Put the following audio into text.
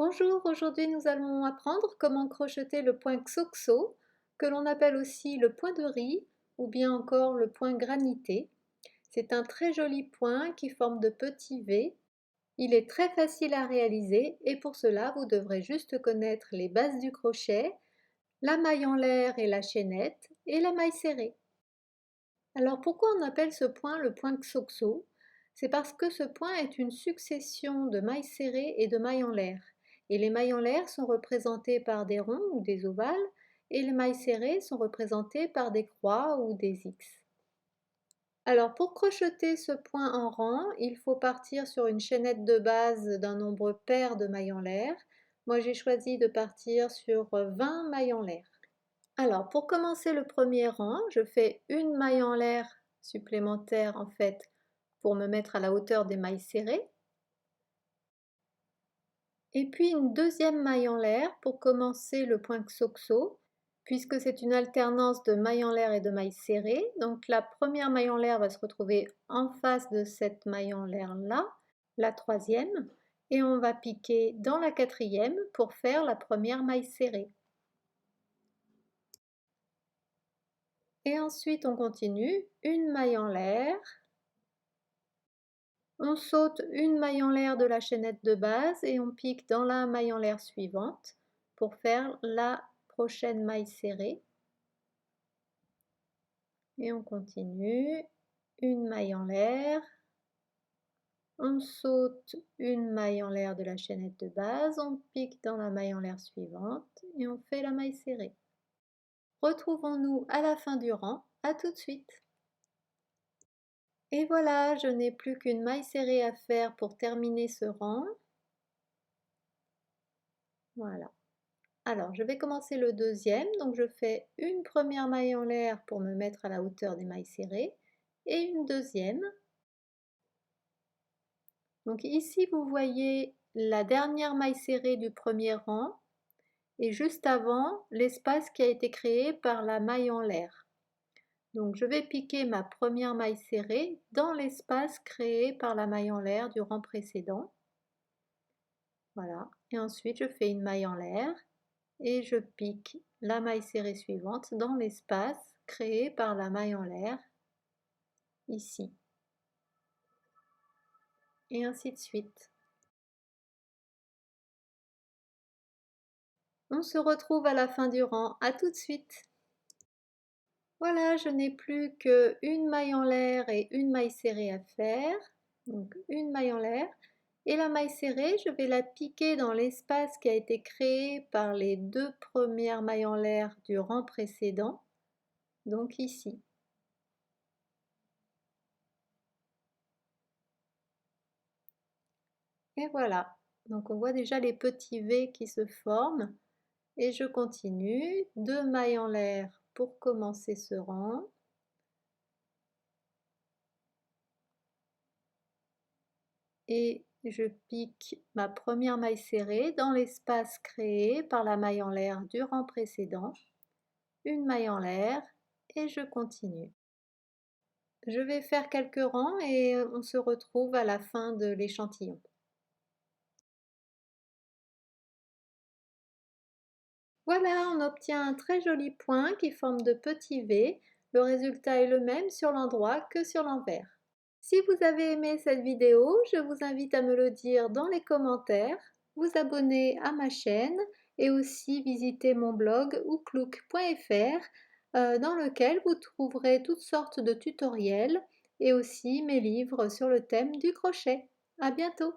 Bonjour, aujourd'hui nous allons apprendre comment crocheter le point xoxo, que l'on appelle aussi le point de riz ou bien encore le point granité. C'est un très joli point qui forme de petits V. Il est très facile à réaliser et pour cela vous devrez juste connaître les bases du crochet, la maille en l'air et la chaînette et la maille serrée. Alors pourquoi on appelle ce point le point xoxo? C'est parce que ce point est une succession de mailles serrées et de mailles en l'air. Et les mailles en l'air sont représentées par des ronds ou des ovales et les mailles serrées sont représentées par des croix ou des X. Alors pour crocheter ce point en rang, il faut partir sur une chaînette de base d'un nombre pair de mailles en l'air. Moi j'ai choisi de partir sur 20 mailles en l'air. Alors, pour commencer le premier rang, je fais une maille en l'air supplémentaire en fait pour me mettre à la hauteur des mailles serrées. Et puis une deuxième maille en l'air pour commencer le point xoxo, puisque c'est une alternance de mailles en l'air et de mailles serrées. Donc la première maille en l'air va se retrouver en face de cette maille en l'air là, la troisième, et on va piquer dans la quatrième pour faire la première maille serrée. Et ensuite, on continue, une maille en l'air. On saute une maille en l'air de la chaînette de base et on pique dans la maille en l'air suivante pour faire la prochaine maille serrée. Et on continue, une maille en l'air. On saute une maille en l'air de la chaînette de base, on pique dans la maille en l'air suivante et on fait la maille serrée. Retrouvons-nous à la fin du rang, à tout de suite. Et voilà, je n'ai plus qu'une maille serrée à faire pour terminer ce rang. Voilà. Alors, je vais commencer le deuxième. Donc, je fais une première maille en l'air pour me mettre à la hauteur des mailles serrées et une deuxième. Donc ici, vous voyez la dernière maille serrée du premier rang et juste avant, l'espace qui a été créé par la maille en l'air. Donc je vais piquer ma première maille serrée dans l'espace créé par la maille en l'air du rang précédent. Voilà, et ensuite je fais une maille en l'air et je pique la maille serrée suivante dans l'espace créé par la maille en l'air ici. Et ainsi de suite. On se retrouve à la fin du rang, à tout de suite. Voilà, je n'ai plus qu'une maille en l'air et une maille serrée à faire. Donc une maille en l'air. Et la maille serrée, je vais la piquer dans l'espace qui a été créé par les deux premières mailles en l'air du rang précédent. Donc ici. Et voilà. Donc on voit déjà les petits V qui se forment. Et je continue. Deux mailles en l'air pour commencer ce rang. Et je pique ma première maille serrée dans l'espace créé par la maille en l'air du rang précédent, une maille en l'air et je continue. Je vais faire quelques rangs et on se retrouve à la fin de l'échantillon. Voilà, on obtient un très joli point qui forme de petits V. Le résultat est le même sur l'endroit que sur l'envers. Si vous avez aimé cette vidéo, je vous invite à me le dire dans les commentaires, vous abonner à ma chaîne et aussi visiter mon blog ouklouk.fr dans lequel vous trouverez toutes sortes de tutoriels et aussi mes livres sur le thème du crochet. À bientôt!